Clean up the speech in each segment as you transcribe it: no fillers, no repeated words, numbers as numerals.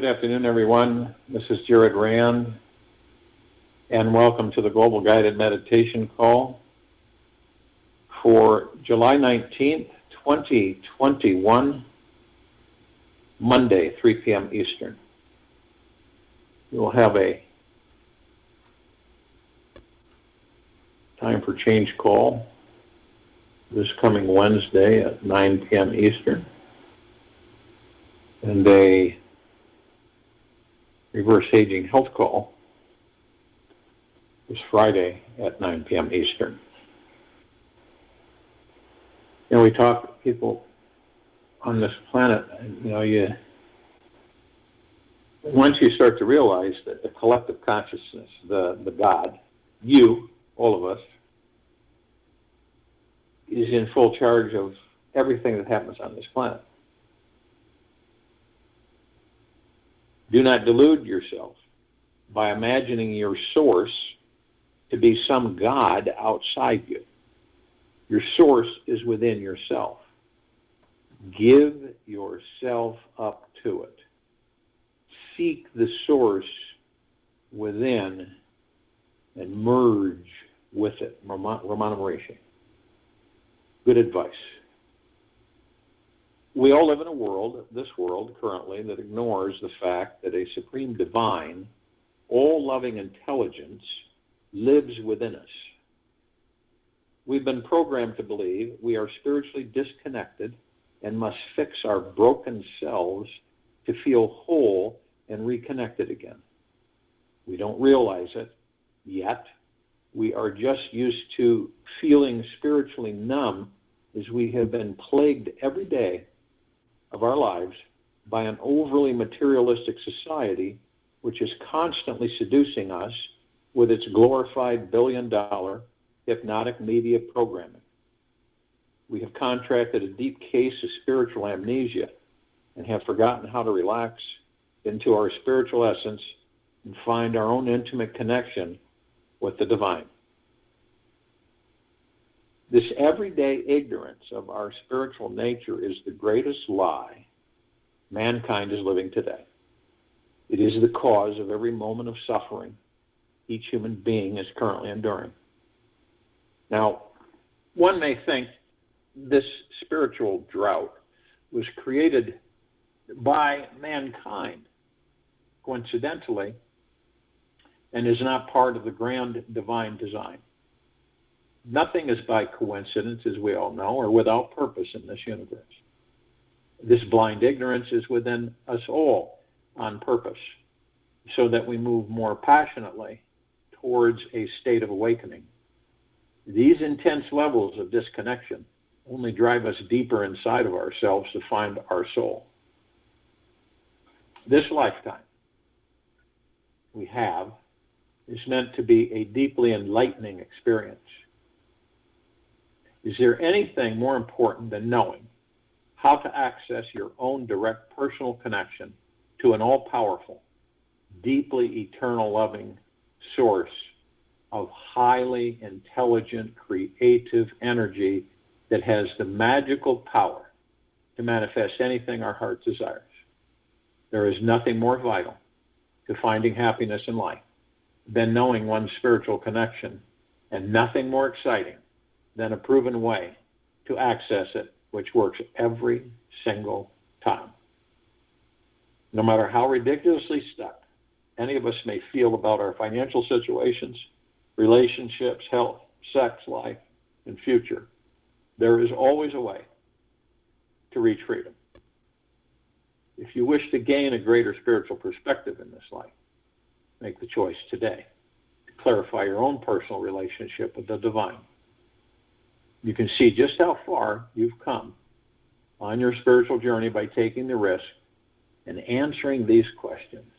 Good afternoon, everyone. This is Jared Rand, and welcome to the Global Guided Meditation Call for July 19th, 2021, Monday, 3 p.m. Eastern. We will have a time for change call this coming Wednesday at 9 p.m. Eastern, and a reverse aging health call this Friday at 9 p.m. Eastern. We talk to people on this planet, once you start to realize that the collective consciousness, the God, you, all of us, is in full charge of everything that happens on this planet. Do not delude yourself by imagining your source to be some God outside you. Your source is within yourself. Give yourself up to it. Seek the source within and merge with it. Ramana Maharshi. Good advice. We all live in this world currently, that ignores the fact that a supreme divine, all-loving intelligence lives within us. We've been programmed to believe we are spiritually disconnected and must fix our broken selves to feel whole and reconnected again. We don't realize it yet. We are just used to feeling spiritually numb as we have been plagued every day of our lives by an overly materialistic society which is constantly seducing us with its glorified billion-dollar hypnotic media programming. We have contracted a deep case of spiritual amnesia and have forgotten how to relax into our spiritual essence and find our own intimate connection with the divine. This everyday ignorance of our spiritual nature is the greatest lie mankind is living today. It is the cause of every moment of suffering each human being is currently enduring. Now, one may think this spiritual drought was created by mankind, coincidentally, and is not part of the grand divine design. Nothing is by coincidence, as we all know, or without purpose in this universe. This blind ignorance is within us all on purpose, so that we move more passionately towards a state of awakening. These intense levels of disconnection only drive us deeper inside of ourselves to find our soul. This lifetime we have is meant to be a deeply enlightening experience. Is there anything more important than knowing how to access your own direct personal connection to an all-powerful, deeply eternal loving source of highly intelligent, creative energy that has the magical power to manifest anything our heart desires? There is nothing more vital to finding happiness in life than knowing one's spiritual connection, and nothing more exciting than a proven way to access it, which works every single time. No matter how ridiculously stuck any of us may feel about our financial situations, relationships, health, sex, life, and future, there is always a way to reach freedom. If you wish to gain a greater spiritual perspective in this life, make the choice today to clarify your own personal relationship with the divine. You can see just how far you've come on your spiritual journey by taking the risk and answering these questions,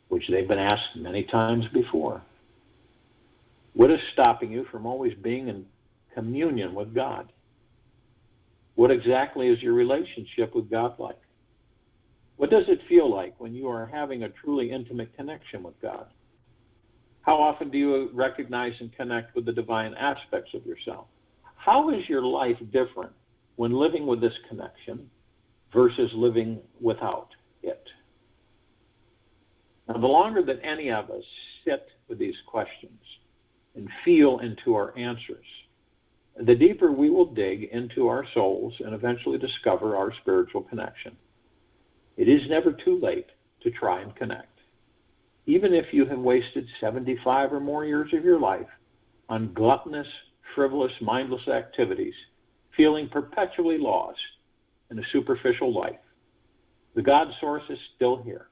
which they've been asked many times before. What is stopping you from always being in communion with God? What exactly is your relationship with God like? What does it feel like when you are having a truly intimate connection with God? How often do you recognize and connect with the divine aspects of yourself? How is your life different when living with this connection versus living without it? Now, the longer that any of us sit with these questions and feel into our answers, the deeper we will dig into our souls and eventually discover our spiritual connection. It is never too late to try and connect. Even if you have wasted 75 or more years of your life on gluttonous, frivolous, mindless activities, feeling perpetually lost in a superficial life, the God source is still here.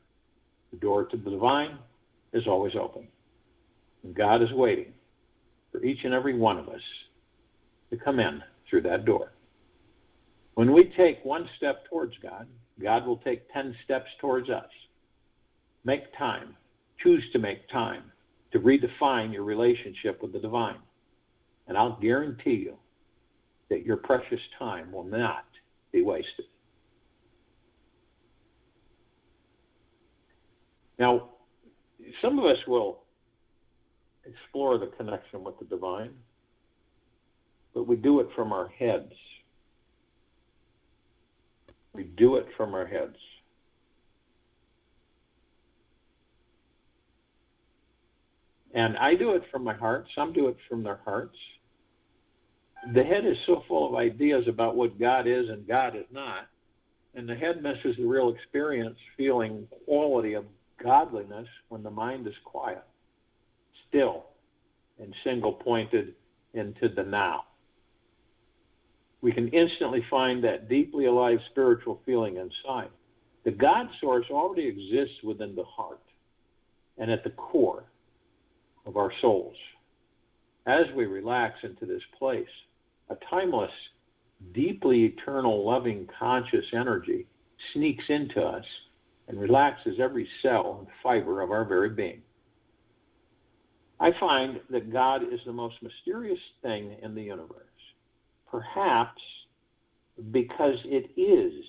The door to the divine is always open. And God is waiting for each and every one of us to come in through that door. When we take one step towards God, God will take 10 steps towards us. Make time. Choose to make time to redefine your relationship with the divine. And I'll guarantee you that your precious time will not be wasted. Now, some of us will explore the connection with the divine, but we do it from our heads. We do it from our heads. And I do it from my heart. Some do it from their hearts. The head is so full of ideas about what God is and God is not, and the head misses the real experience, feeling quality of godliness when the mind is quiet, still, and single-pointed into the now. We can instantly find that deeply alive spiritual feeling inside. The God source already exists within the heart and at the core of our souls. As we relax into this place, a timeless, deeply eternal, loving, conscious energy sneaks into us and relaxes every cell and fiber of our very being. I find that God is the most mysterious thing in the universe, perhaps because it is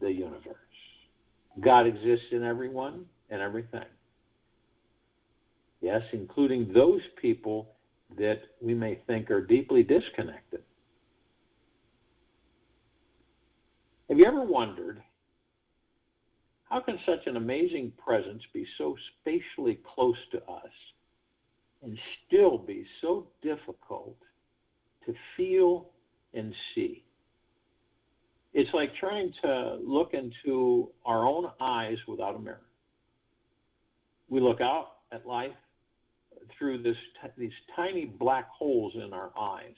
the universe. God exists in everyone and everything. Yes, including those people that we may think are deeply disconnected. Have you ever wondered, how can such an amazing presence be so spatially close to us and still be so difficult to feel and see? It's like trying to look into our own eyes without a mirror. We look out at life through these tiny black holes in our eyes,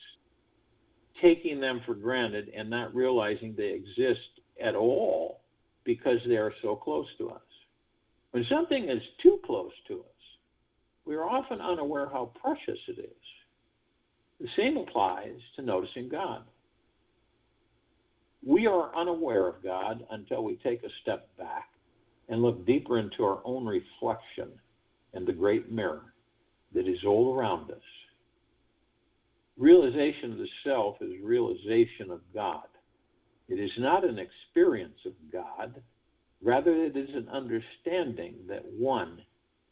taking them for granted and not realizing they exist at all because they are so close to us. When something is too close to us, we are often unaware how precious it is. The same applies to noticing God. We are unaware of God until we take a step back and look deeper into our own reflection in the great mirror that is all around us. Realization of the self is realization of God. It is not an experience of God. Rather, it is an understanding that one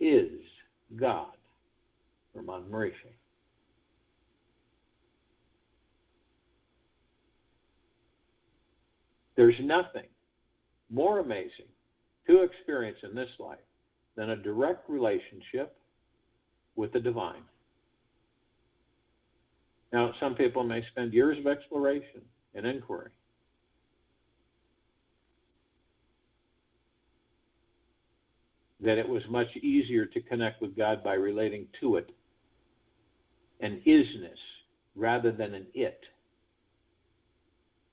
is God. Ramon Murici. There's nothing more amazing to experience in this life than a direct relationship with the divine. Now, some people may spend years of exploration and inquiry. That it was much easier to connect with God by relating to it, an isness rather than an it.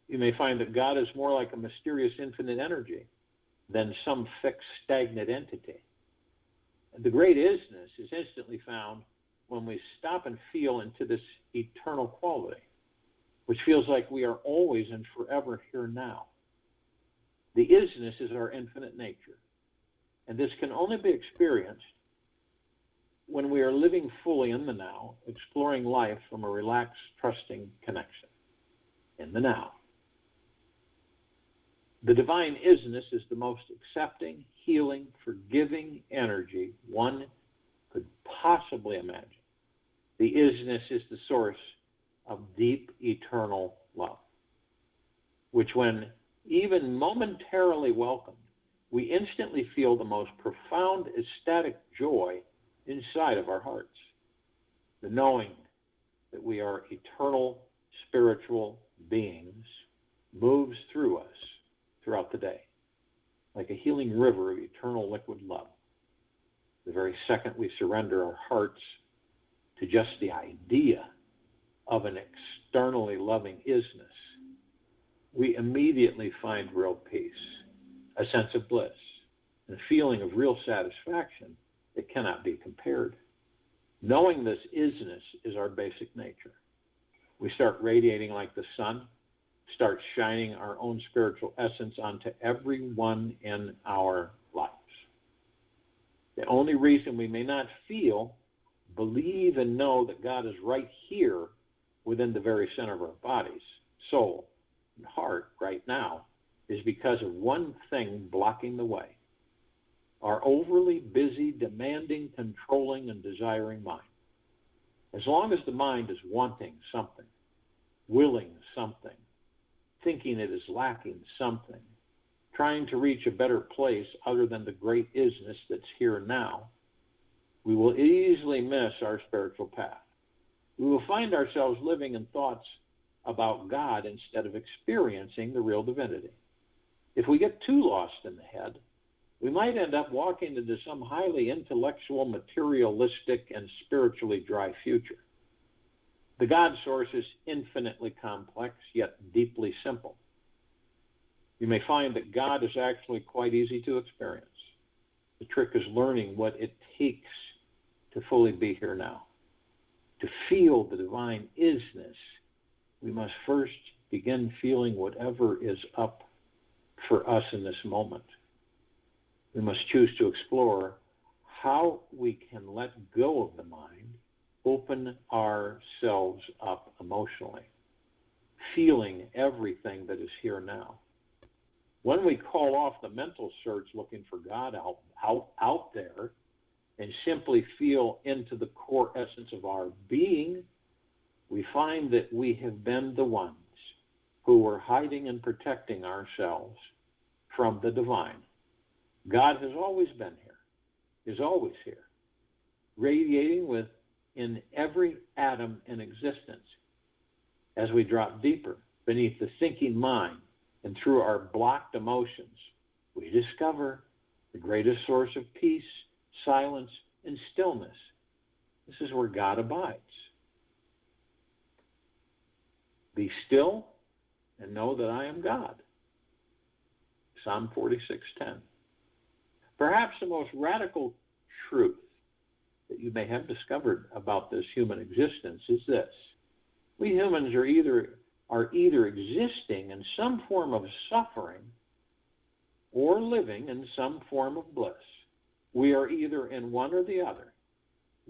You may find that God is more like a mysterious infinite energy than some fixed stagnant entity. And the great isness is instantly found when we stop and feel into this eternal quality, which feels like we are always and forever here now. The isness is our infinite nature, and this can only be experienced when we are living fully in the now, exploring life from a relaxed, trusting connection in the now. The divine isness is the most accepting, healing, forgiving energy one could possibly imagine. The isness is the source of deep, eternal love, which when even momentarily welcomed, we instantly feel the most profound ecstatic joy inside of our hearts. The knowing that we are eternal spiritual beings moves through us throughout the day, like a healing river of eternal liquid love. The very second we surrender our hearts to just the idea of an externally loving isness, we immediately find real peace, a sense of bliss, and a feeling of real satisfaction that cannot be compared. Knowing this isness is our basic nature. We start radiating like the sun, start shining our own spiritual essence onto everyone in our lives. The only reason we may not feel, believe, and know that God is right here within the very center of our bodies, soul, and heart right now is because of one thing blocking the way: our overly busy, demanding, controlling, and desiring mind. As long as the mind is wanting something, willing something, thinking it is lacking something, trying to reach a better place other than the great isness that's here now, we will easily miss our spiritual path. We will find ourselves living in thoughts about God instead of experiencing the real divinity. If we get too lost in the head, we might end up walking into some highly intellectual, materialistic, and spiritually dry future. The God source is infinitely complex, yet deeply simple. You may find that God is actually quite easy to experience. The trick is learning what it takes to fully be here now. To feel the divine isness, we must first begin feeling whatever is up for us in this moment. We must choose to explore how we can let go of the mind, open ourselves up emotionally, feeling everything that is here now. When we call off the mental search looking for God out there and simply feel into the core essence of our being, we find that we have been the ones who were hiding and protecting ourselves from the divine. God has always been here, is always here, radiating within every atom in existence. As we drop deeper beneath the thinking mind and through our blocked emotions, we discover the greatest source of peace, silence, and stillness. This is where God abides. Be still and know that I am God. Psalm 46:10. Perhaps the most radical truth that you may have discovered about this human existence is this: we humans are either existing in some form of suffering or living in some form of bliss. We are either in one or the other.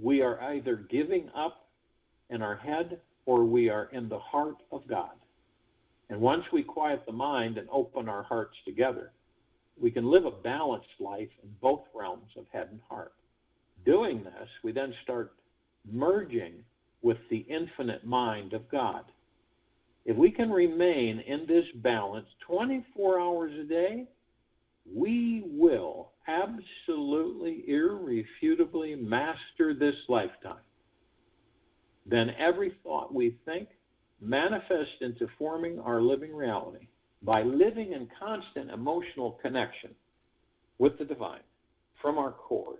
We are either giving up in our head or we are in the heart of God. And once we quiet the mind and open our hearts together, we can live a balanced life in both realms of head and heart. Doing this, we then start merging with the infinite mind of God. If we can remain in this balance 24 hours a day, we will absolutely, irrefutably master this lifetime. Then every thought we think manifests into forming our living reality. By living in constant emotional connection with the divine from our cores,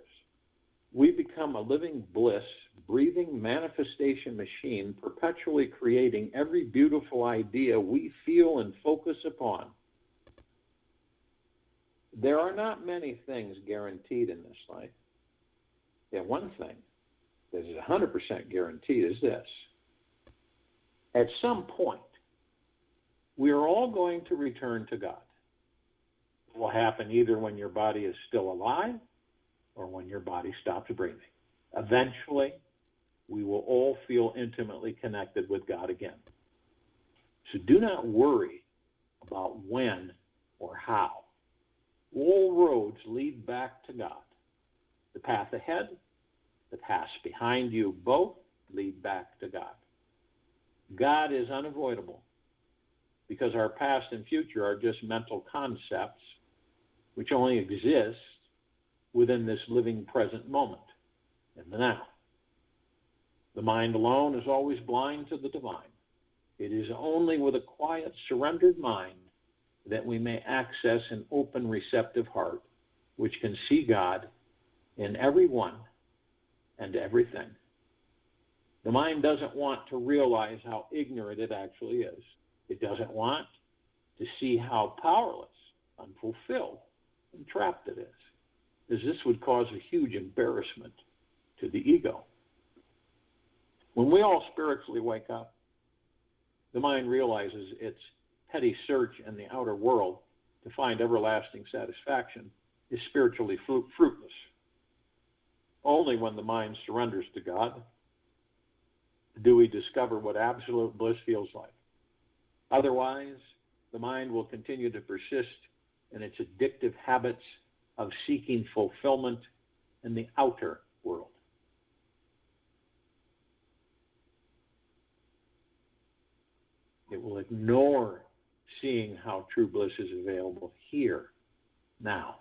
we become a living bliss, breathing manifestation machine, perpetually creating every beautiful idea we feel and focus upon. There are not many things guaranteed in this life. Yet one thing that is 100% guaranteed is this: at some point, we are all going to return to God. It will happen either when your body is still alive or when your body stops breathing. Eventually, we will all feel intimately connected with God again. So do not worry about when or how. All roads lead back to God. The path ahead, the path behind you, both lead back to God. God is unavoidable, because our past and future are just mental concepts which only exists within this living present moment, in the now. The mind alone is always blind to the divine. It is only with a quiet, surrendered mind that we may access an open, receptive heart, which can see God in everyone and everything. The mind doesn't want to realize how ignorant it actually is. It doesn't want to see how powerless, unfulfilled, and trapped it is, as this would cause a huge embarrassment to the ego. When we all spiritually wake up, the mind realizes its petty search in the outer world to find everlasting satisfaction is spiritually fruitless. Only when the mind surrenders to God do we discover what absolute bliss feels like. Otherwise, the mind will continue to persist in its addictive habits of seeking fulfillment in the outer world. It will ignore seeing how true bliss is available here, now,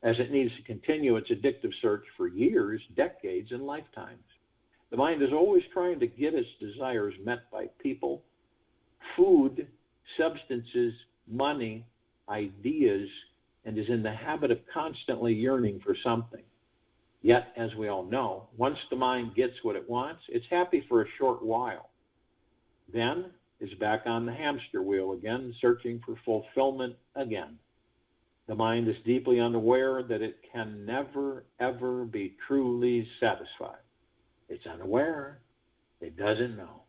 as it needs to continue its addictive search for years, decades, and lifetimes. The mind is always trying to get its desires met by people, food, substances, money, ideas, and is in the habit of constantly yearning for something. Yet, as we all know, once the mind gets what it wants, it's happy for a short while. Then is back on the hamster wheel again, searching for fulfillment again. The mind is deeply unaware that it can never, ever be truly satisfied. It's unaware. It doesn't know.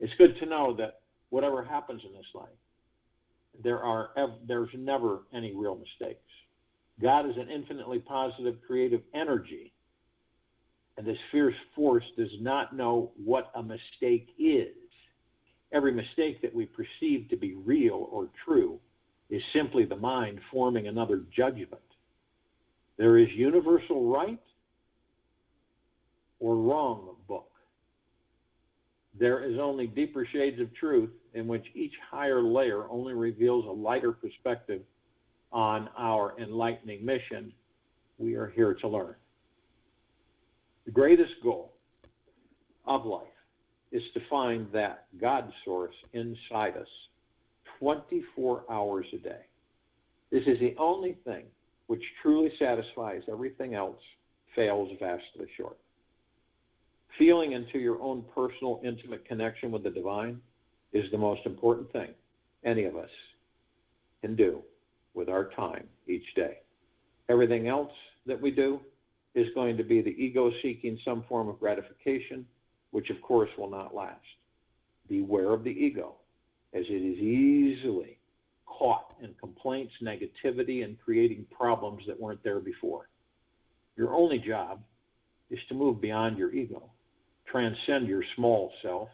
It's good to know that whatever happens in this life, there's never any real mistakes. God is an infinitely positive, creative energy, and this fierce force does not know what a mistake is. Every mistake that we perceive to be real or true is simply the mind forming another judgment. There is universal right or wrong book. There is only deeper shades of truth in which each higher layer only reveals a lighter perspective on our enlightening mission. We are here to learn. The greatest goal of life is to find that God source inside us 24 hours a day. This is the only thing which truly satisfies. Everything else fails vastly short. Feeling into your own personal, intimate connection with the divine is the most important thing any of us can do with our time each day. Everything else that we do is going to be the ego seeking some form of gratification, which of course will not last. Beware of the ego, as it is easily caught in complaints, negativity, and creating problems that weren't there before. Your only job is to move beyond your ego, transcend your small self,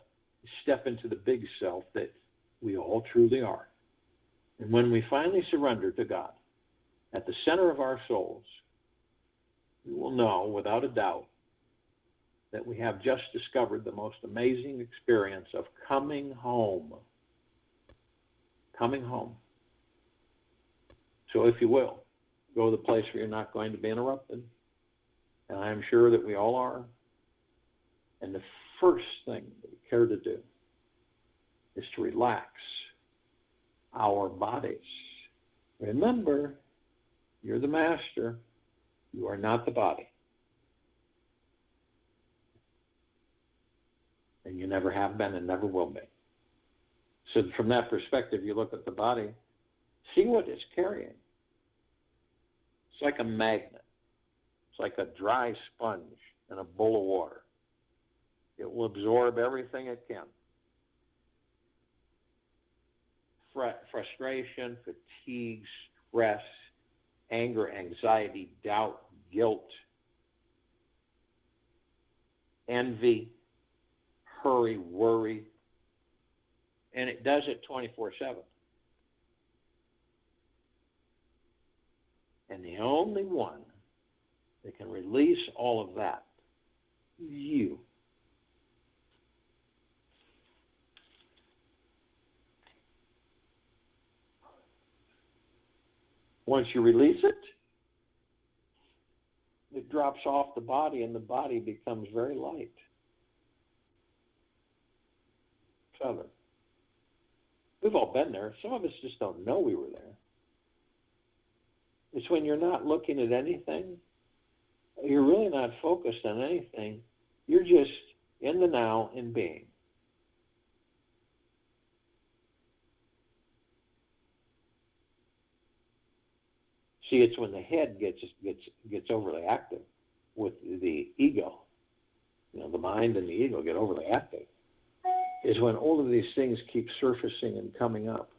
step into the big self that we all truly are. And when we finally surrender to God, at the center of our souls, we will know without a doubt that we have just discovered the most amazing experience of coming home. Coming home. So if you will, go to the place where you're not going to be interrupted. And I am sure that we all are. And the first thing that we care to do is to relax our bodies. Remember, you're the master. You are not the body. And you never have been and never will be. So from that perspective, you look at the body, see what it's carrying. It's like a magnet. It's like a dry sponge in a bowl of water. It will absorb everything it can. Frustration, fatigue, stress, anger, anxiety, doubt, guilt, envy, hurry, worry, and it does it 24/7. And the only one that can release all of that is you. Once you release it, it drops off the body, and the body becomes very light. Southern. We've all been there. Some of us just don't know we were there. It's when you're not looking at anything, you're really not focused on anything, you're just in the now in being. See, it's when the head gets overly active with the ego. The mind and the ego get overly active. Is when all of these things keep surfacing and coming up.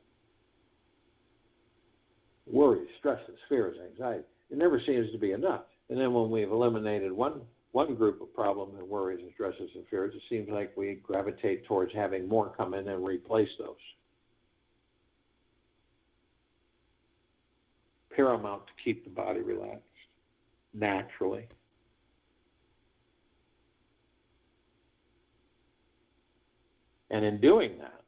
Worries, stresses, fears, anxiety. It never seems to be enough. And then when we've eliminated one group of problems and worries and stresses and fears, it seems like we gravitate towards having more come in and replace those. Paramount to keep the body relaxed naturally. And in doing that,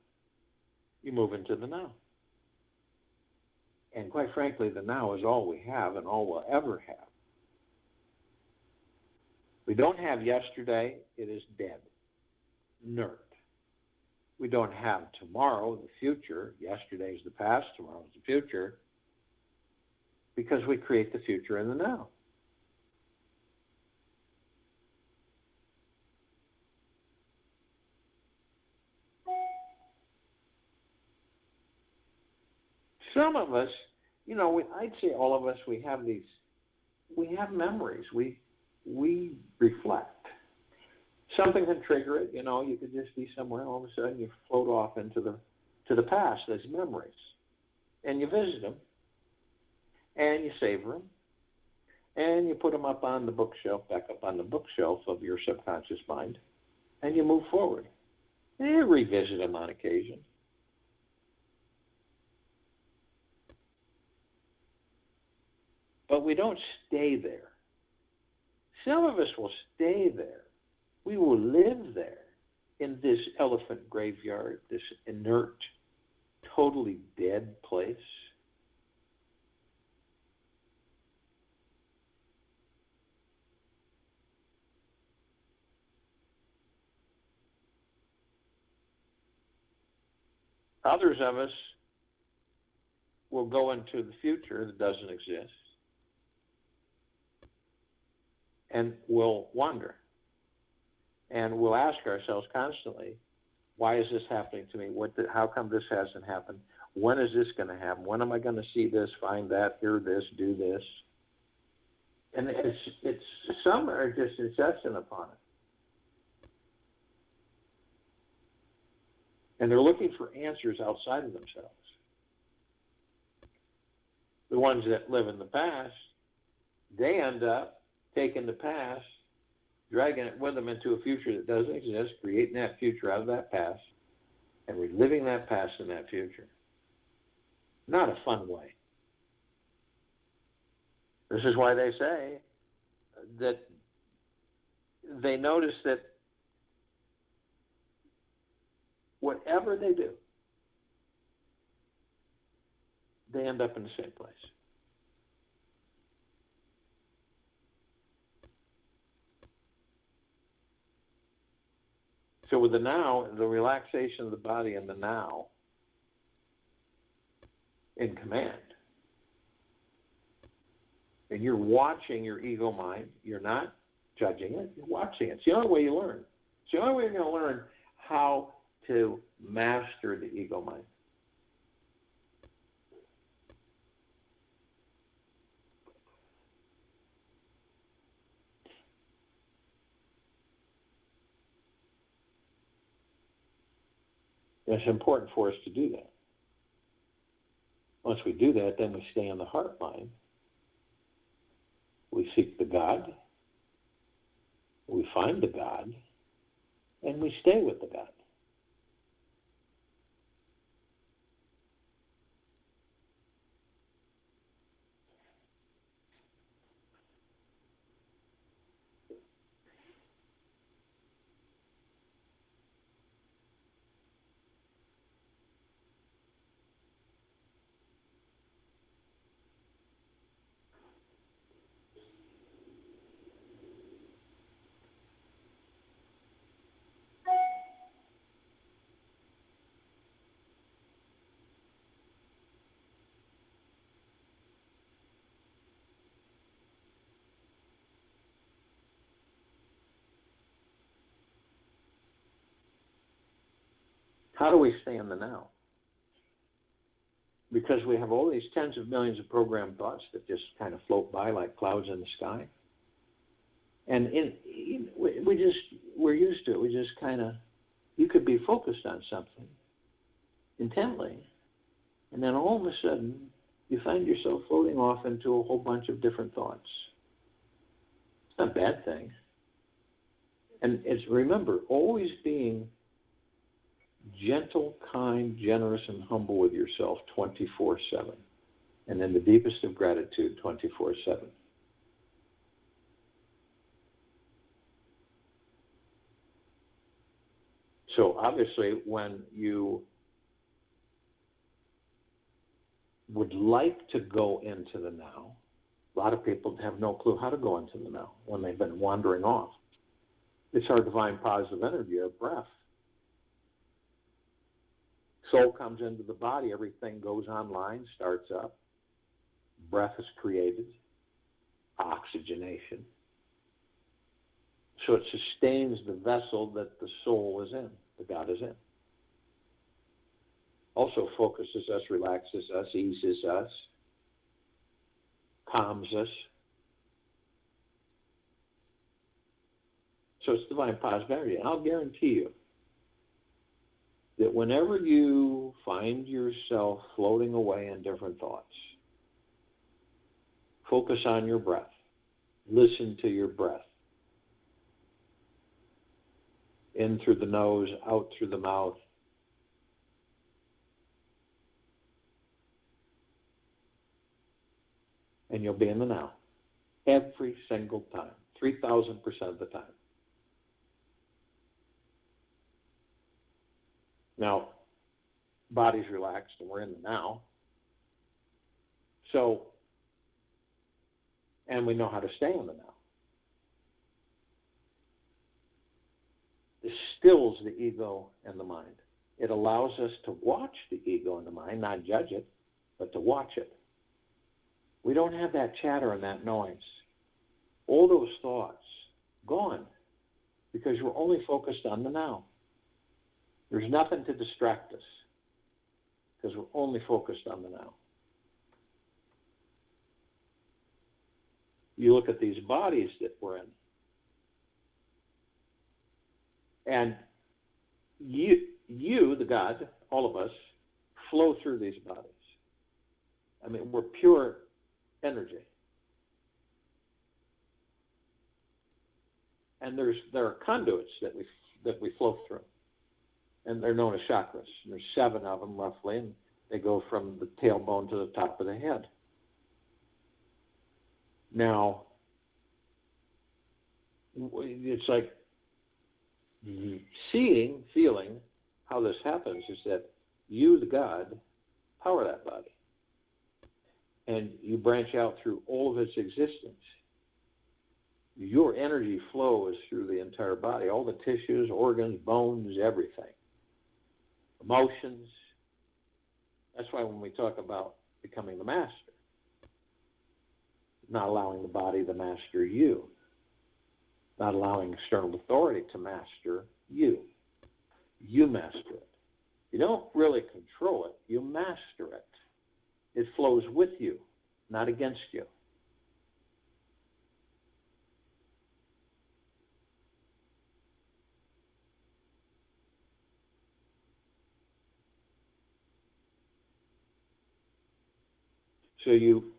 you move into the now. And quite frankly, the now is all we have and all we'll ever have. We don't have yesterday, it is dead, inert. We don't have tomorrow, the future. Yesterday is the past, tomorrow is the future. Because we create the future in the now. Some of us, I'd say all of us, we have memories. We reflect. Something can trigger it. You could just be somewhere, all of a sudden you float off into the past as memories. And you visit them. And you savor them. And you put them up on the bookshelf, back up on the bookshelf of your subconscious mind. And you move forward. And you revisit them on occasion. But we don't stay there. Some of us will stay there. We will live there in this elephant graveyard, this inert, totally dead place. Others of us will go into the future that doesn't exist and we'll wonder. And we'll ask ourselves constantly, why is this happening to me? How come this hasn't happened? When is this going to happen? When am I going to see this, find that, hear this, do this? And some are just incessant upon it. And they're looking for answers outside of themselves. The ones that live in the past, they end up taking the past, dragging it with them into a future that doesn't exist, creating that future out of that past, and reliving that past in that future. Not a fun way. This is why they say that they notice that whatever they do, they end up in the same place. So with the now, the relaxation of the body and the now in command, and you're watching your ego mind, you're not judging it, you're watching it. It's the only way you learn. It's the only way you're going to learn how to master the ego mind. It's important for us to do that. Once we do that, then we stay in the heart mind. We seek the God. We find the God. And we stay with the God. How do we stay in the now? Because we have all these tens of millions of programmed thoughts that just kind of float by like clouds in the sky. And we're used to it. We just kind of, you could be focused on something intently, and then all of a sudden you find yourself floating off into a whole bunch of different thoughts. It's not a bad thing. And remember, always being gentle, kind, generous, and humble with yourself 24/7. And in the deepest of gratitude 24/7. So obviously, when you would like to go into the now, a lot of people have no clue how to go into the now when they've been wandering off. It's our divine positive energy, our breath. Soul comes into the body, everything goes online, starts up. Breath is created, oxygenation. So it sustains the vessel that the soul is in, the God is in. Also focuses us, relaxes us, eases us, calms us. So it's divine positive energy. And I'll guarantee you that whenever you find yourself floating away in different thoughts, focus on your breath. Listen to your breath. In through the nose, out through the mouth. And you'll be in the now. Every single time. 3,000% of the time. Now, body's relaxed and we're in the now. So, and we know how to stay in the now. This stills the ego and the mind. It allows us to watch the ego and the mind, not judge it, but to watch it. We don't have that chatter and that noise. All those thoughts, gone, because we're only focused on the now. There's nothing to distract us, because we're only focused on the now. You look at these bodies that we're in, and you, the God, all of us, flow through these bodies. I mean, we're pure energy. And there are conduits that we flow through. And they're known as chakras. And there's 7 of them roughly, and they go from the tailbone to the top of the head. Now, it's like seeing, feeling how this happens is that you, the God, power that body. And you branch out through all of its existence. Your energy flows through the entire body, all the tissues, organs, bones, everything. Emotions. That's why when we talk about becoming the master, not allowing the body to master you, not allowing external authority to master you. You master it. You don't really control it, you master it. It flows with you, not against you. So you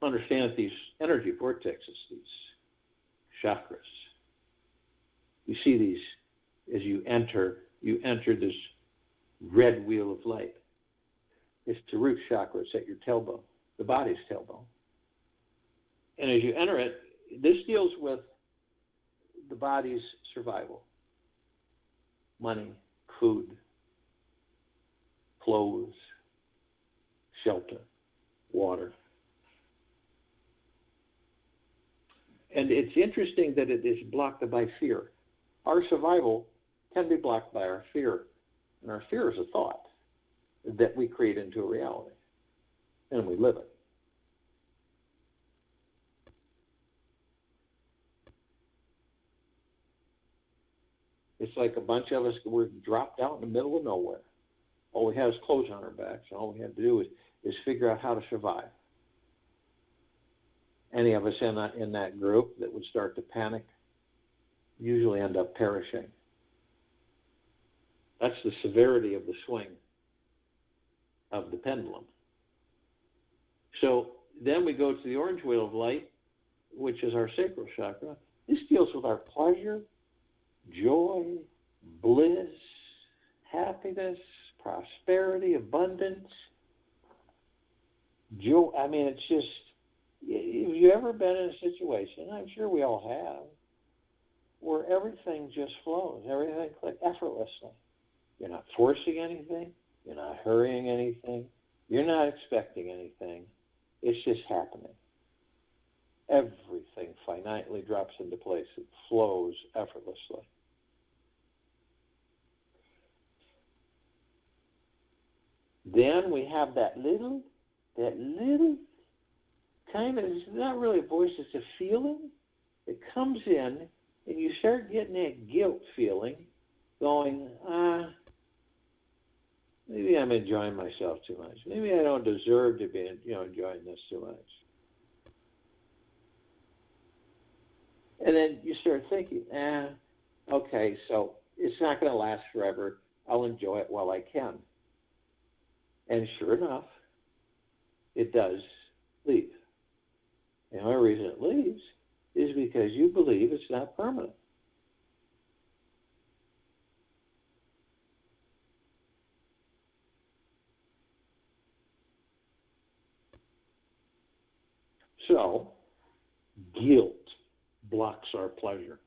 understand that these energy vortexes, these chakras, you see these as you enter this red wheel of light. It's the root chakra. It's at your tailbone, the body's tailbone. And as you enter it, this deals with the body's survival. Money, food, clothes, shelter, water. And it's interesting that it is blocked by fear. Our survival can be blocked by our fear. And our fear is a thought that we create into a reality. And we live it. It's like a bunch of us were dropped out in the middle of nowhere. All we had is clothes on our backs, and all we had to do is figure out how to survive. Any of us in that group that would start to panic usually end up perishing. That's the severity of the swing of the pendulum. So then we go to the orange wheel of light, which is our sacral chakra. This deals with our pleasure, joy, bliss, happiness, prosperity, abundance. Joy. I mean, it's just, have you ever been in a situation, I'm sure we all have, where everything just flows, everything like effortlessly. You're not forcing anything, you're not hurrying anything, you're not expecting anything. It's just happening. Everything finitely drops into place. It flows effortlessly. Then we have that little kind of, it's not really a voice, it's a feeling. It comes in, and you start getting that guilt feeling going, maybe I'm enjoying myself too much. Maybe I don't deserve to be enjoying this too much. And then you start thinking, okay, so it's not going to last forever. I'll enjoy it while I can. And sure enough, it does leave. And the only reason it leaves is because you believe it's not permanent. So, guilt blocks our pleasure.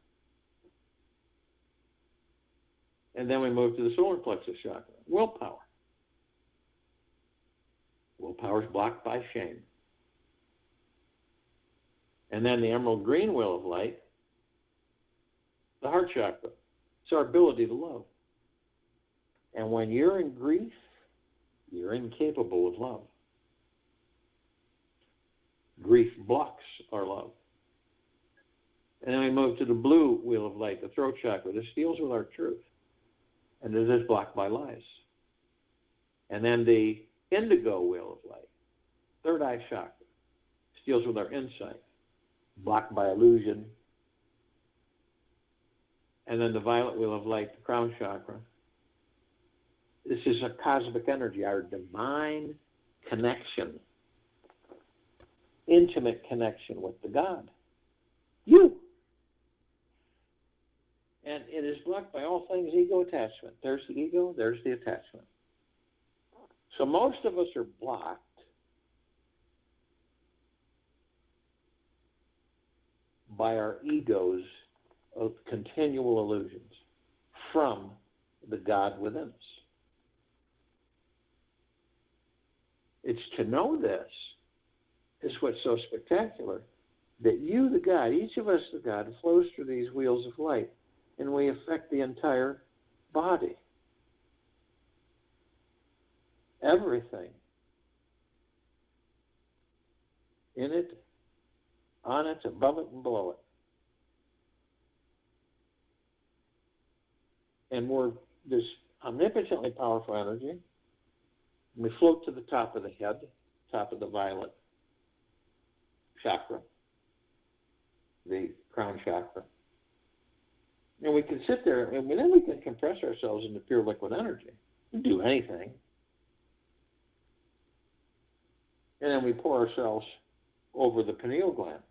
And then we move to the solar plexus chakra, willpower. Willpower is blocked by shame. And then the emerald green wheel of light, the heart chakra. It's our ability to love. And when you're in grief, you're incapable of love. Grief blocks our love. And then we move to the blue wheel of light, the throat chakra. This deals with our truth. And it is blocked by lies. And then the indigo wheel of light, third eye chakra. This deals with our insight, blocked by illusion. And then the violet wheel of light, the crown chakra. This is a cosmic energy, our divine connection, intimate connection with the God. You. And it is blocked by all things ego attachment. There's the ego, there's the attachment. So most of us are blocked by our egos of continual illusions from the God within us. It's to know this is what's so spectacular, that you, the God, each of us, the God, flows through these wheels of light, and we affect the entire body. Everything. In it, on it, above it, and below it. And we're this omnipotently powerful energy. We float to the top of the head, top of the violet chakra, the crown chakra. And we can sit there, and then we can compress ourselves into pure liquid energy. We can do anything. And then we pour ourselves over the pineal gland.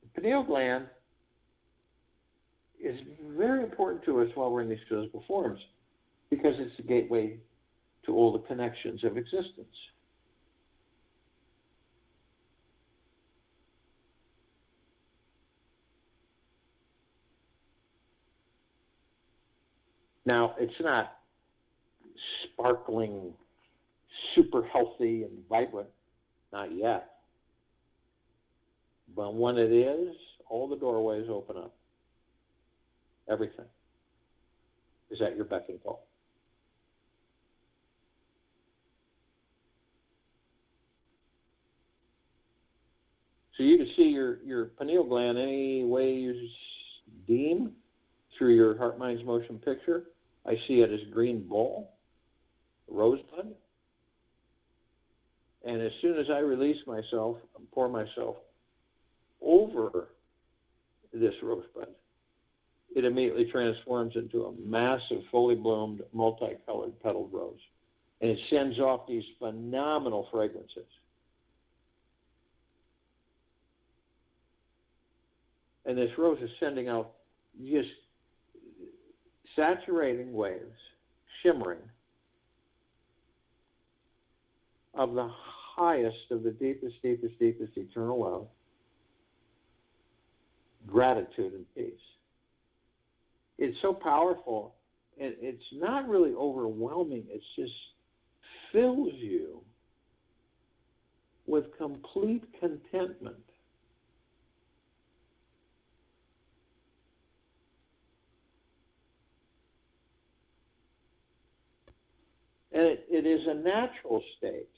The pineal gland is very important to us while we're in these physical forms because it's the gateway to all the connections of existence. Now, it's not sparkling, super healthy and vibrant, not yet. But when it is, all the doorways open up. Everything is at your beck and call. So you can see your pineal gland any way you deem. through your heart, mind's motion picture, I see it as a green bowl, a rosebud. And as soon as I release myself and pour myself over this rosebud, it immediately transforms into a massive, fully bloomed, multicolored petaled rose. And it sends off these phenomenal fragrances. And this rose is sending out just saturating waves, shimmering, of the highest, of the deepest, deepest, deepest eternal love, gratitude and peace. It's so powerful, and it's not really overwhelming. It just fills you with complete contentment. And it is a natural state.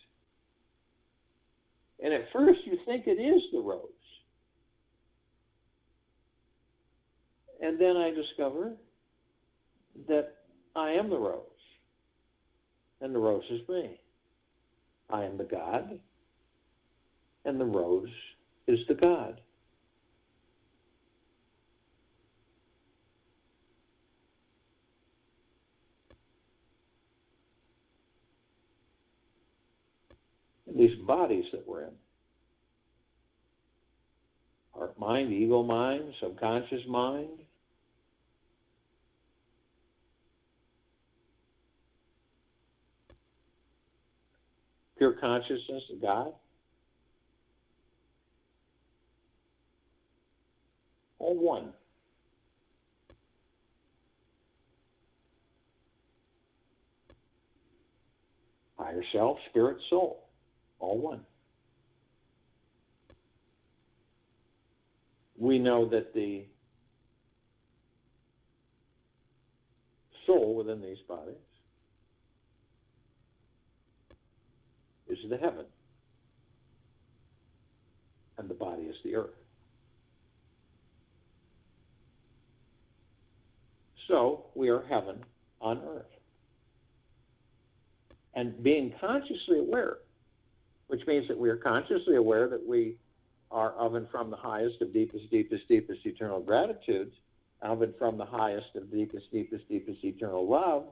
And at first you think it is the rose. And then I discover that I am the rose. And the rose is me. I am the God. And the rose is the God. These bodies that we're in, heart mind, ego mind, subconscious mind, pure consciousness of God, all one. Higher self, spirit, soul, all one. We know that the soul within these bodies is the heaven, and the body is the earth. So we are heaven on earth. And being consciously aware, which means that we are consciously aware that we are of and from the highest of deepest, deepest, deepest eternal gratitude, of and from the highest of deepest, deepest, deepest eternal love.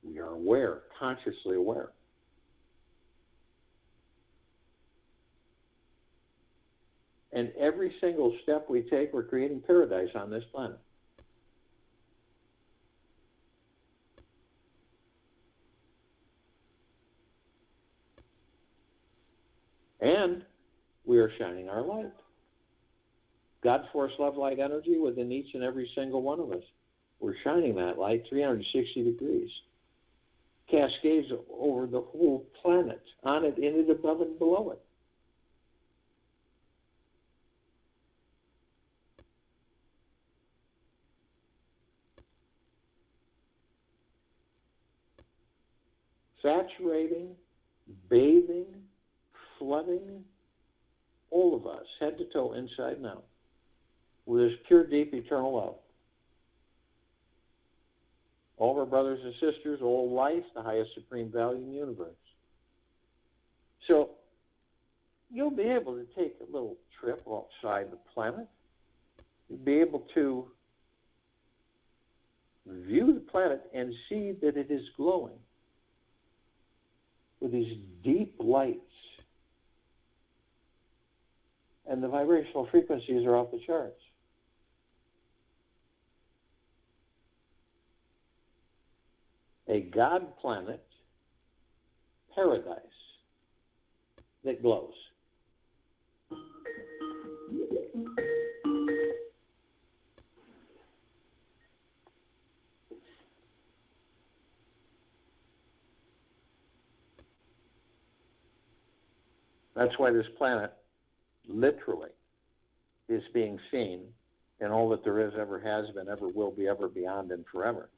We are aware, consciously aware. And every single step we take, we're creating paradise on this planet. And we are shining our light. God force, love, light, energy within each and every single one of us. We're shining that light 360 degrees. Cascades over the whole planet, on it, in it, above and below it. Saturating, bathing, flooding all of us, head to toe, inside and out, with this pure, deep, eternal love. All of our brothers and sisters, all life, the highest supreme value in the universe. So you'll be able to take a little trip outside the planet. You'll be able to view the planet and see that it is glowing with these deep lights. And the vibrational frequencies are off the charts. A God planet paradise that glows. That's why this planet literally is being seen in all that there is, ever has been, ever will be, ever beyond, and forever.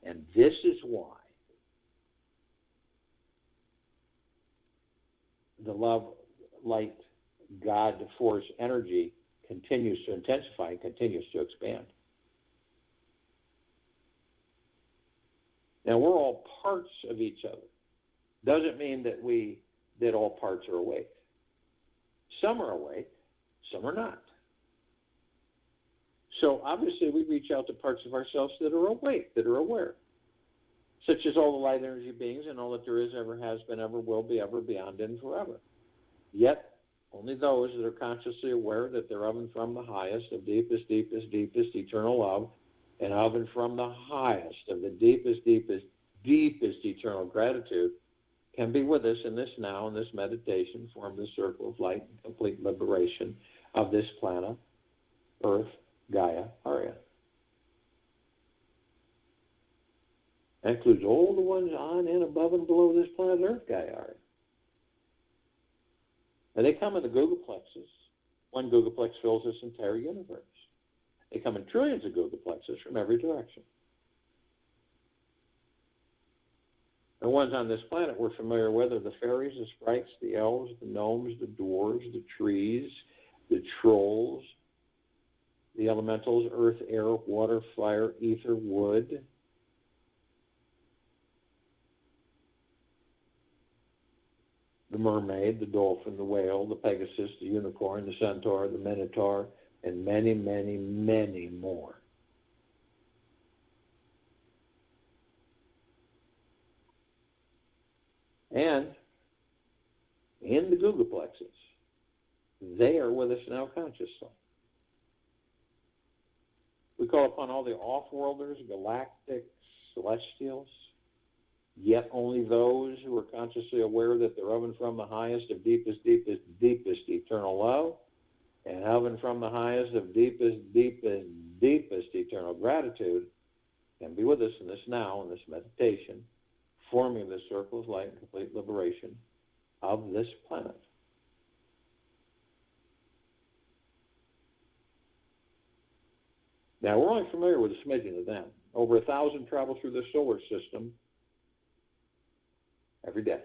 And this is why the love, light, God, force, energy continues to intensify and continues to expand. Now, we're all parts of each other. Doesn't mean that all parts are awake. Some are awake, some are not. So obviously we reach out to parts of ourselves that are awake, that are aware, such as all the light energy beings and all that there is, ever has been, ever will be, ever, beyond, and forever. Yet, only those that are consciously aware that they're of and from the highest, of deepest, deepest, deepest eternal love, and of and from the highest of the deepest, deepest, deepest eternal gratitude, can be with us in this now, in this meditation, form this circle of light and complete liberation of this planet, Earth, Gaia, Arya. That includes all the ones on and above and below this planet Earth, Gaia, Arya. And they come in the googolplexes. One googolplex fills this entire universe. They come in trillions of googolplexes from every direction. The ones on this planet we're familiar with are the fairies, the sprites, the elves, the gnomes, the dwarves, the trees, the trolls, the elementals, earth, air, water, fire, ether, wood. The mermaid, the dolphin, the whale, the pegasus, the unicorn, the centaur, the minotaur, and many, many, many more. And in the googolplexes, they are with us now consciously. We call upon all the off-worlders, galactic, celestials, yet only those who are consciously aware that they're of and from the highest of deepest, deepest, deepest eternal love, and of and from the highest of deepest, deepest, deepest eternal gratitude, can be with us in this now, in this meditation, forming this circle of light and complete liberation of this planet. Now, we're only familiar with a smidgen of them. Over 1,000 travel through the solar system every day.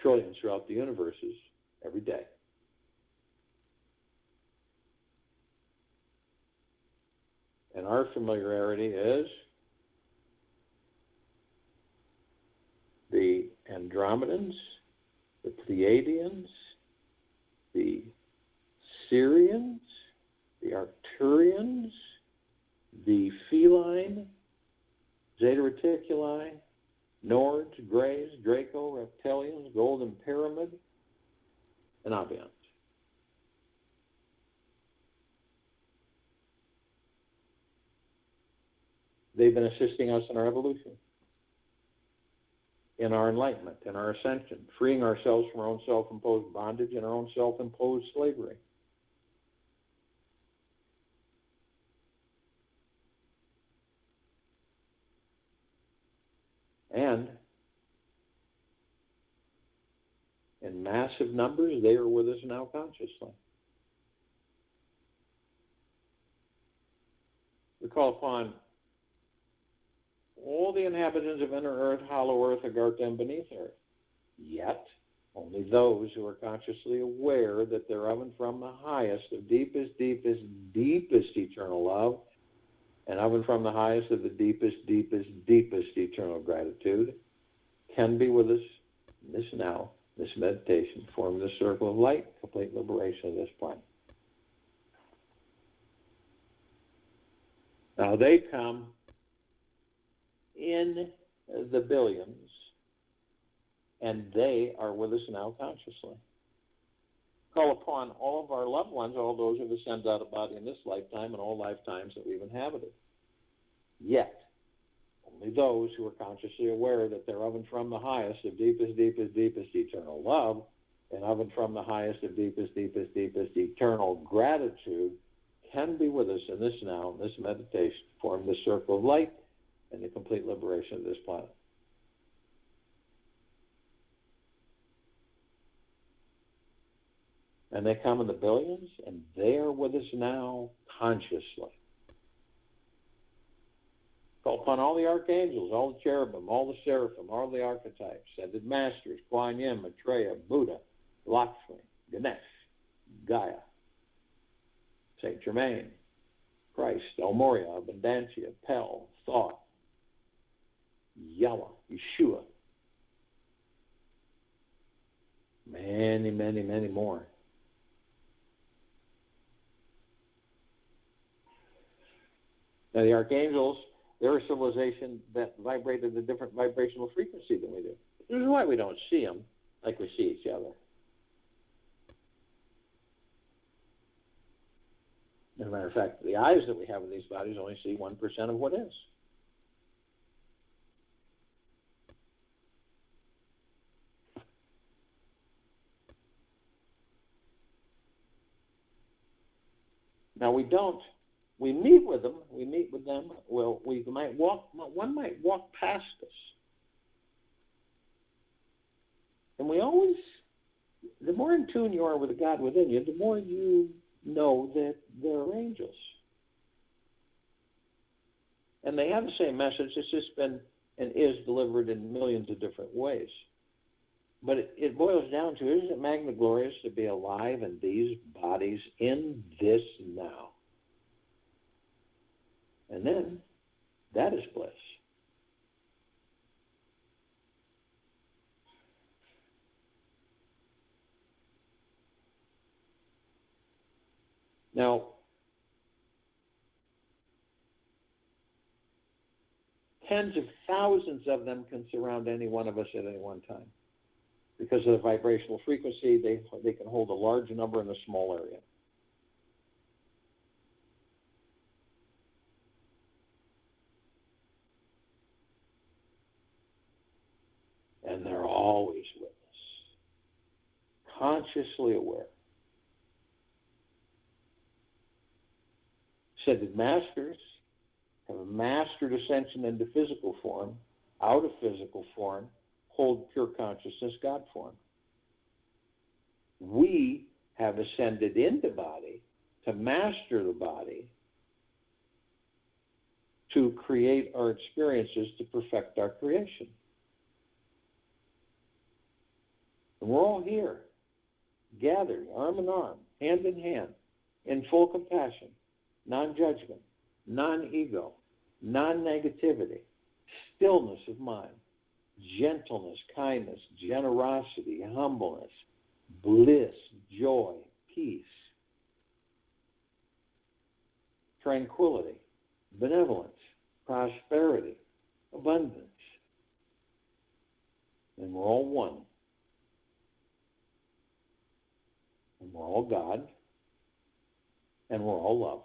Trillions throughout the universes every day. And our familiarity is the Andromedans, the Pleiadians, the Sirians, the Arcturians, the Feline, Zeta Reticuli, Nords, Greys, Draco, Reptilians, Golden Pyramid, and Avians. They've been assisting us in our evolution, in our enlightenment, in our ascension, freeing ourselves from our own self-imposed bondage and our own self-imposed slavery. And in massive numbers, they are with us now consciously. We call upon all the inhabitants of inner earth, hollow earth, agart, and beneath earth. Yet, only those who are consciously aware that they're of and from the highest of deepest, deepest, deepest eternal love, and of and from the highest of the deepest, deepest, deepest eternal gratitude, can be with us in this now, this meditation, forming this circle of light, complete liberation of this planet. Now they come in the billions, and they are with us now consciously. Call upon all of our loved ones, all those who have ascended out of body in this lifetime and all lifetimes that we've inhabited. Yet, only those who are consciously aware that they're of and from the highest of deepest, deepest, deepest eternal love, and of and from the highest of deepest, deepest, deepest eternal gratitude, can be with us in this now, in this meditation, form this circle of light and the complete liberation of this planet. And they come in the billions, and they are with us now consciously. Call upon all the archangels, all the cherubim, all the seraphim, all the archetypes, ascended masters, Kuan Yin, Maitreya, Buddha, Lakshmi, Ganesh, Gaia, Saint Germain, Christ, El Moria, Abundancia, Pel, Thoth, Yahweh, Yeshua. Many, many, many more. Now the archangels, they're a civilization that vibrated a different vibrational frequency than we do. This is why we don't see them like we see each other. As a matter of fact, the eyes that we have in these bodies only see 1% of what is. Now we meet with them, well, one might walk past us. And we always, the more in tune you are with the God within you, the more you know that they're angels. And they have the same message, it's just been and is delivered in millions of different ways. But it boils down to, isn't it magna glorious to be alive in these bodies in this now? And then, that is bliss. Now, tens of thousands of them can surround any one of us at any one time. Because of the vibrational frequency, they can hold a large number in a small area. And they're always with us, consciously aware. Ascended masters have mastered ascension into physical form, out of physical form, hold pure consciousness, God form. We have ascended into body to master the body, to create our experiences, to perfect our creation. And we're all here, gathered, arm in arm, hand in hand, in full compassion, non-judgment, non-ego, non-negativity, stillness of mind, gentleness, kindness, generosity, humbleness, bliss, joy, peace, tranquility, benevolence, prosperity, abundance. And we're all one. And we're all God. And we're all love.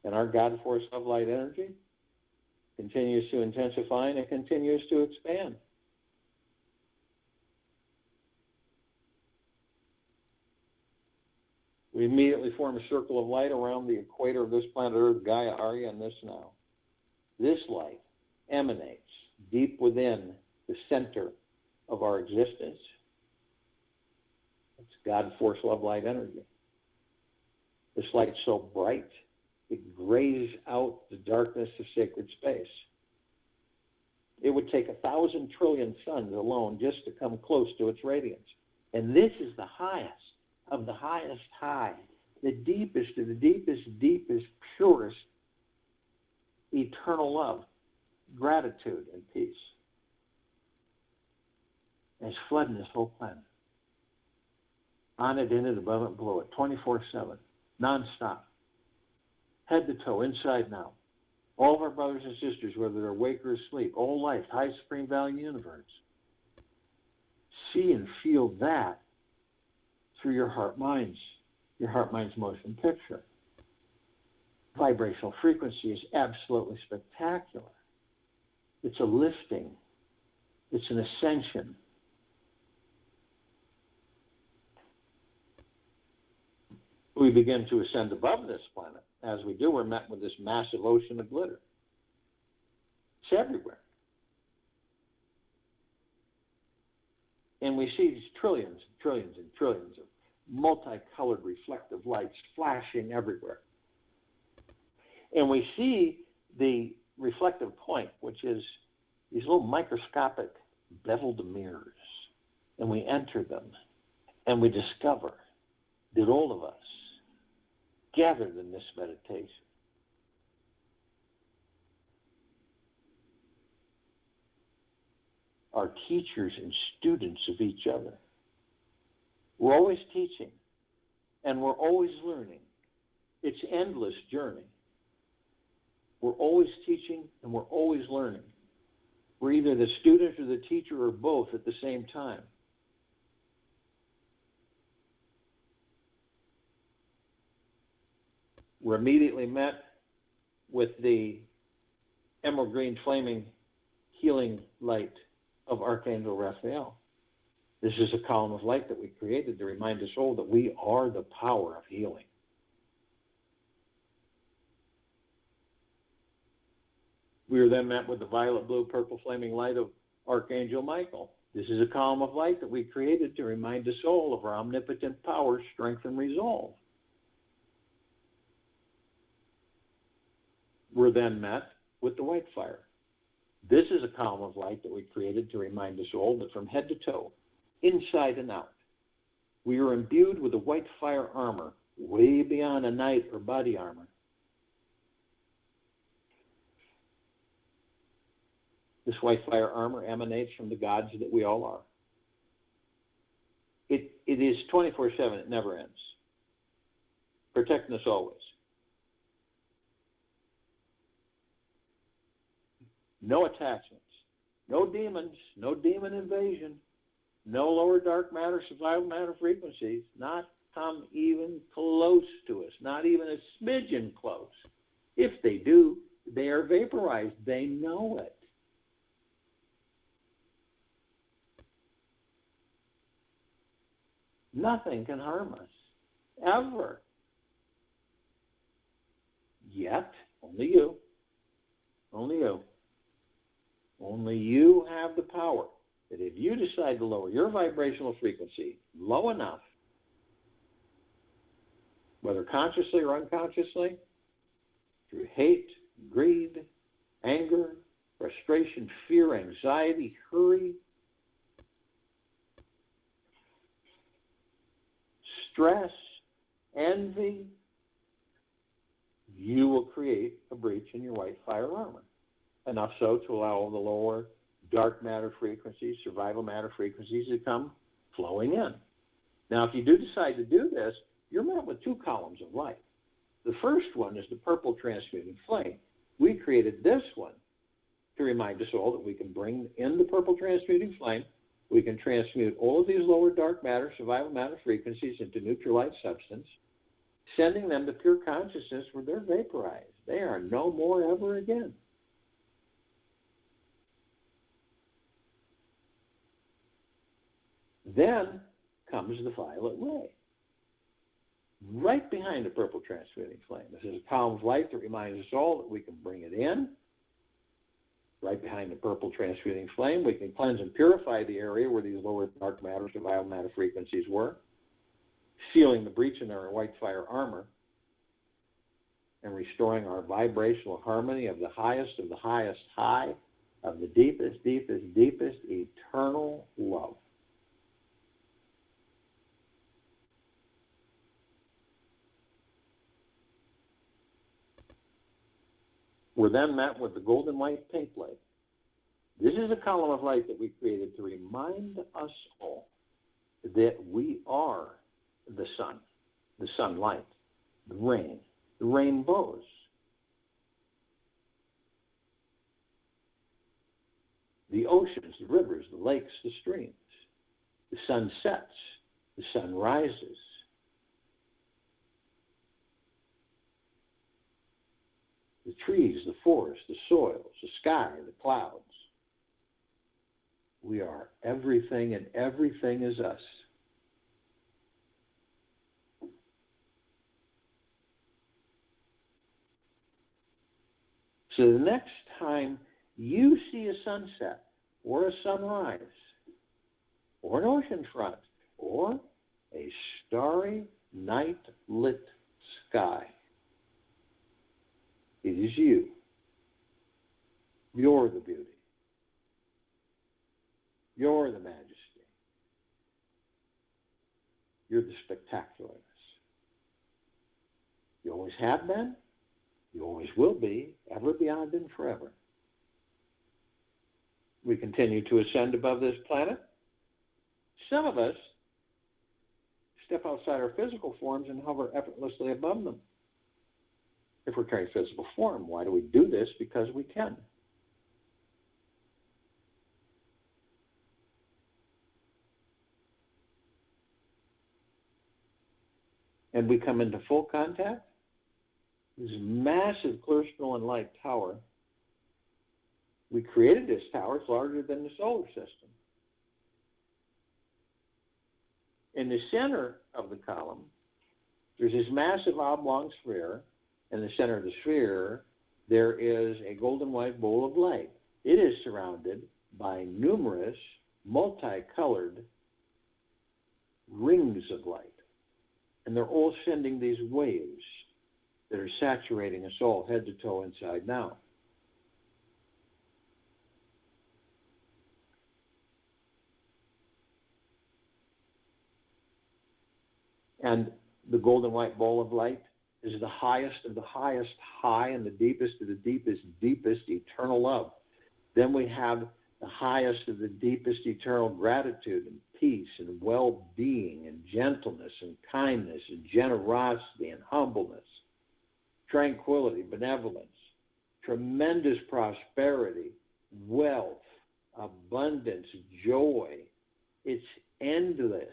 And our God force of light energy continues to intensify and it continues to expand. We immediately form a circle of light around the equator of this planet Earth, Gaia, Arya, and this now. This light emanates deep within the center of our existence. It's God, force, love, light, energy. This light's so bright, it grays out the darkness of sacred space. It would take 1,000 trillion suns alone just to come close to its radiance. And this is the highest of the highest high, the deepest of the deepest, deepest, purest, eternal love, gratitude, and peace. And it's flooding this whole planet. On it, in it, above it, below it, 24/7, nonstop, head to toe, inside and out. All of our brothers and sisters, whether they're awake or asleep, all life, high supreme value universe. See and feel that through your heart-minds motion picture. Vibrational frequency is absolutely spectacular. It's a lifting. It's an ascension. We begin to ascend above this planet. As we do, we're met with this massive ocean of glitter. It's everywhere. And we see these trillions and trillions and trillions of multicolored reflective lights flashing everywhere. And we see the reflective point, which is these little microscopic beveled mirrors and we enter them, and we discover that all of us gathered in this meditation are teachers and students of each other. We're always teaching, and we're always learning. It's an endless journey. We're always teaching, and we're always learning. We're either the student or the teacher or both at the same time. We're immediately met with the emerald green flaming healing light of Archangel Raphael. This is a column of light that we created to remind us all that we are the power of healing. We are then met with the violet, blue, purple flaming light of Archangel Michael. This is a column of light that we created to remind us all of our omnipotent power, strength, and resolve. We're then met with the white fire. This is a column of light that we created to remind us all that from head to toe, inside and out, we are imbued with a white fire armor way beyond a knight or body armor. This white fire armor emanates from the gods that we all are. It is 24/7. It never ends, protecting us always. No attachments, no demons, no demon invasion, no lower dark matter, survival matter frequencies, not come even close to us, not even a smidgen close. If they do, they are vaporized. They know it. Nothing can harm us, ever. Yet, only you, only you, only you have the power that if you decide to lower your vibrational frequency low enough, whether consciously or unconsciously, through hate, greed, anger, frustration, fear, anxiety, hurry, stress, envy, you will create a breach in your white fire armor. Enough so to allow all the lower dark matter frequencies, survival matter frequencies to come flowing in. Now, if you do decide to do this, you're met with two columns of light. The first one is the purple transmuting flame. We created this one to remind us all that we can bring in the purple transmuting flame. We can transmute all of these lower dark matter, survival matter frequencies into neutral light substance, sending them to pure consciousness where they're vaporized. They are no more ever again. Then comes the violet ray, right behind the purple transmuting flame. This is a column of light that reminds us all that we can bring it in. Right behind the purple transmuting flame, we can cleanse and purify the area where these lower dark matter, survival matter frequencies were, sealing the breach in our white fire armor and restoring our vibrational harmony of the highest high, of the deepest, deepest, deepest eternal love. We're then met with the golden white pink light. This is a column of light that we created to remind us all that we are the sun, the sunlight, the rain, the rainbows. The oceans, the rivers, the lakes, the streams. The sun sets, the sun rises. The trees, the forests, the soils, the sky, the clouds. We are everything, and everything is us. So the next time you see a sunset or a sunrise or an ocean front or a starry night-lit sky, it is you. You're the beauty. You're the majesty. You're the spectacularness. You always have been. You always will be, ever, beyond, and forever. We continue to ascend above this planet. Some of us step outside our physical forms and hover effortlessly above them. If we're carrying physical form, why do we do this? Because we can. And we come into full contact. This massive crystal and light tower. We created this tower. It's larger than the solar system. In the center of the column, there's this massive oblong sphere. In the center of the sphere, there is a golden white bowl of light. It is surrounded by numerous multicolored rings of light. And they're all sending these waves that are saturating us all, head to toe, inside and out. And the golden white ball of light is the highest of the highest high and the deepest of the deepest, deepest eternal love. Then we have the highest of the deepest eternal gratitude and peace and well-being and gentleness and kindness and generosity and humbleness, tranquility, benevolence, tremendous prosperity, wealth, abundance, joy. It's endless.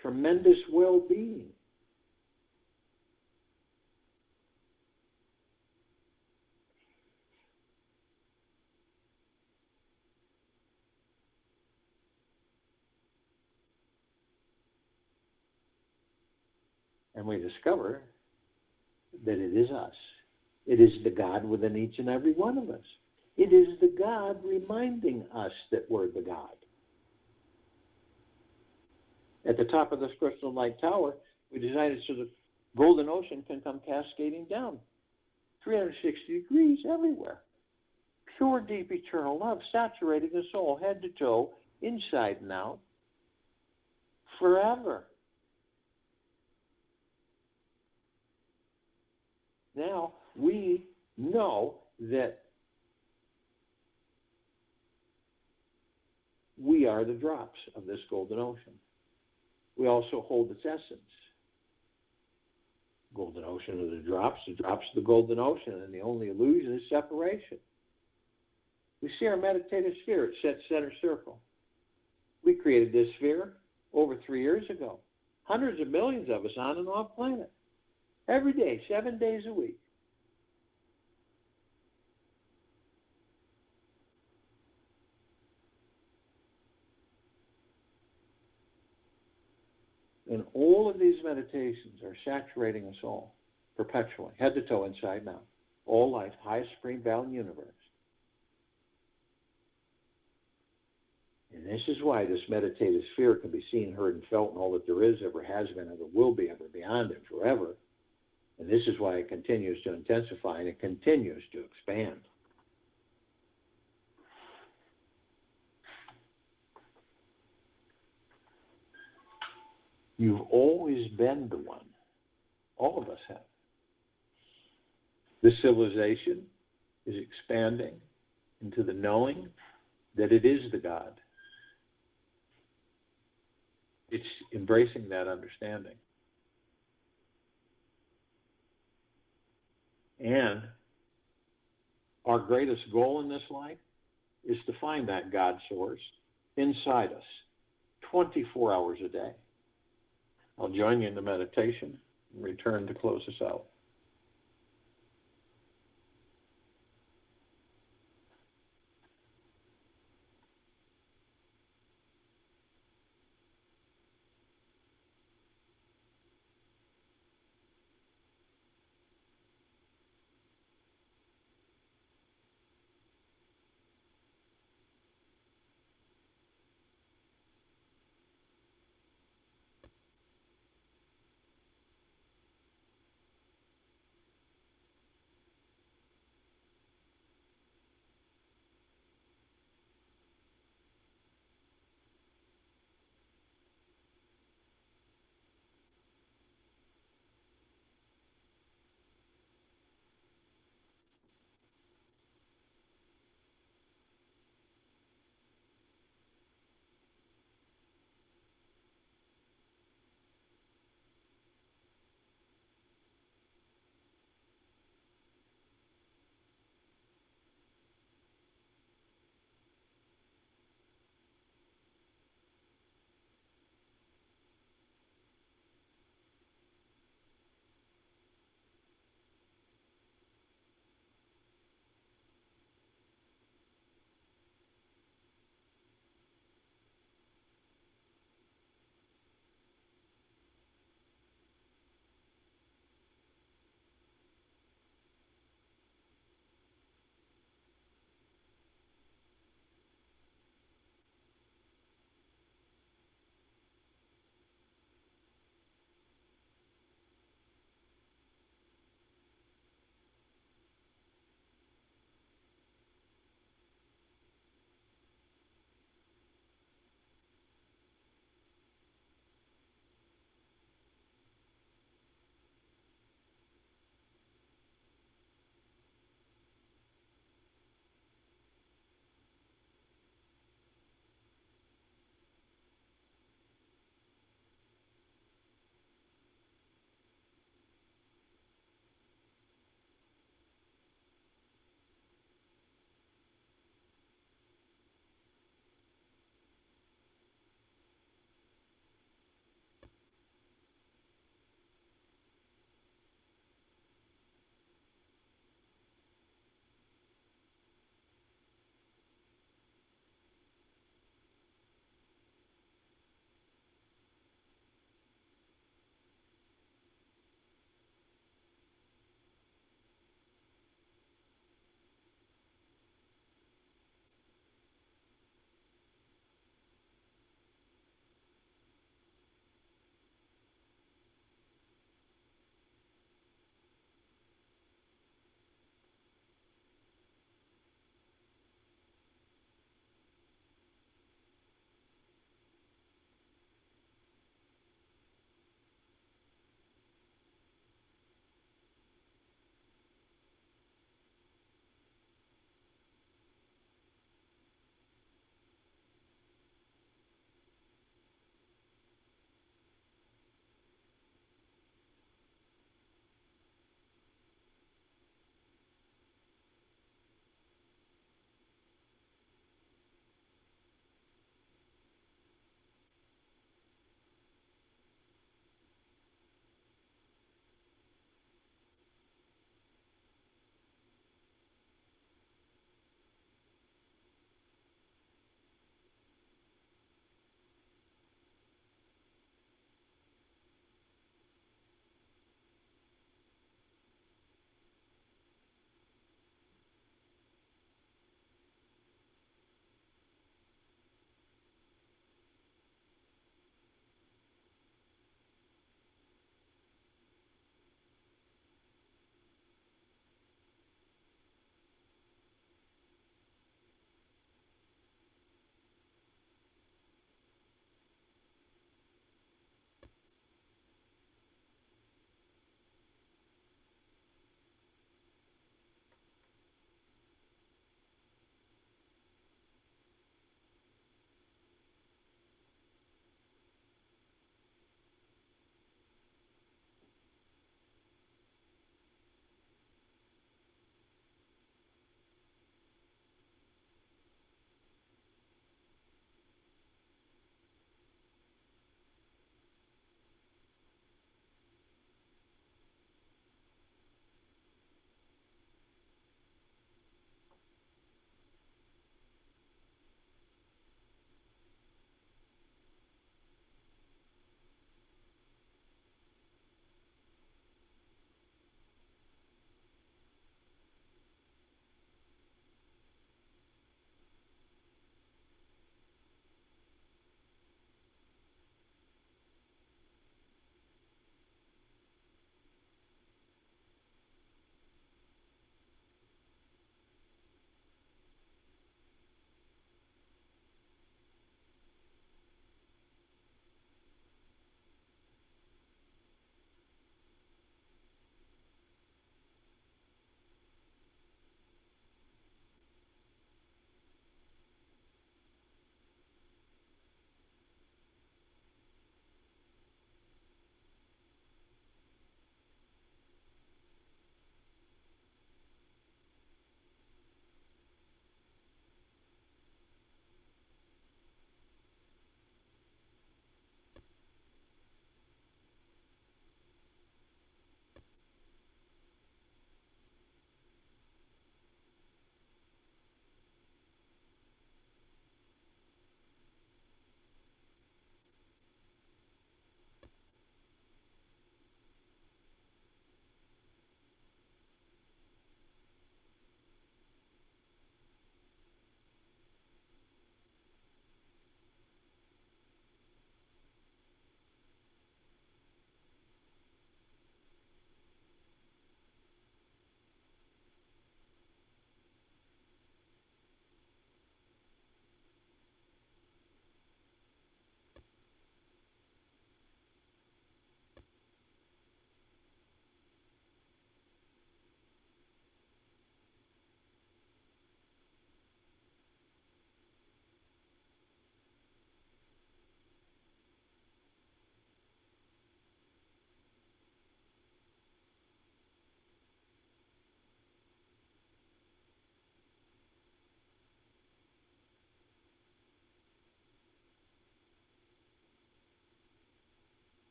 Tremendous well-being. And we discover that it is us. It is the God within each and every one of us. It is the God reminding us that we're the God. At the top of this crystal light tower, we designed it so the golden ocean can come cascading down 360 degrees everywhere. Pure, deep, eternal love saturating us all, head to toe, inside and out, forever. Now, we know that we are the drops of this golden ocean. We also hold its essence. Golden ocean are the drops of the golden ocean, and the only illusion is separation. We see our meditative sphere. It sets center circle. We created this sphere over 3 years ago. Hundreds of millions of us on and off planet. Every day, 7 days a week. And all of these meditations are saturating us all, perpetually, head to toe, inside and out. All life, highest supreme value universe. And this is why this meditative sphere can be seen, heard, and felt in all that there is, ever has been, ever will be, ever beyond, and forever. And this is why it continues to intensify and it continues to expand. You've always been the one. All of us have. This civilization is expanding into the knowing that it is the God. It's embracing that understanding. And our greatest goal in this life is to find that God source inside us 24 hours a day. I'll join you in the meditation and return to close us out.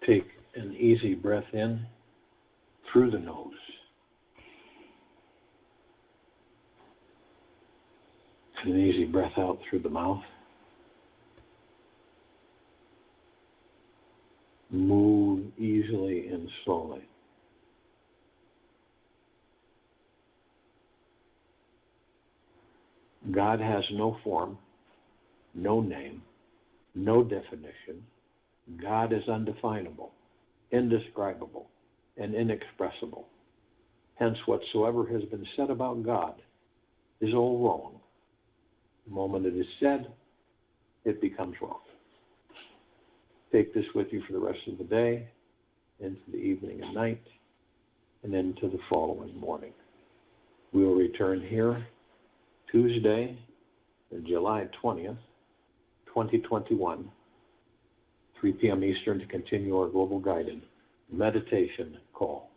Take an easy breath in through the nose. And an easy breath out through the mouth. Move easily and slowly. God has no form, no name, no definition. God is undefinable, indescribable, and inexpressible. Hence, whatsoever has been said about God is all wrong. The moment it is said, it becomes wrong. Take this with you for the rest of the day, into the evening and night, and into the following morning. We will return here Tuesday, July 20th, 2021, 3 p.m. Eastern, to continue our global guided meditation call.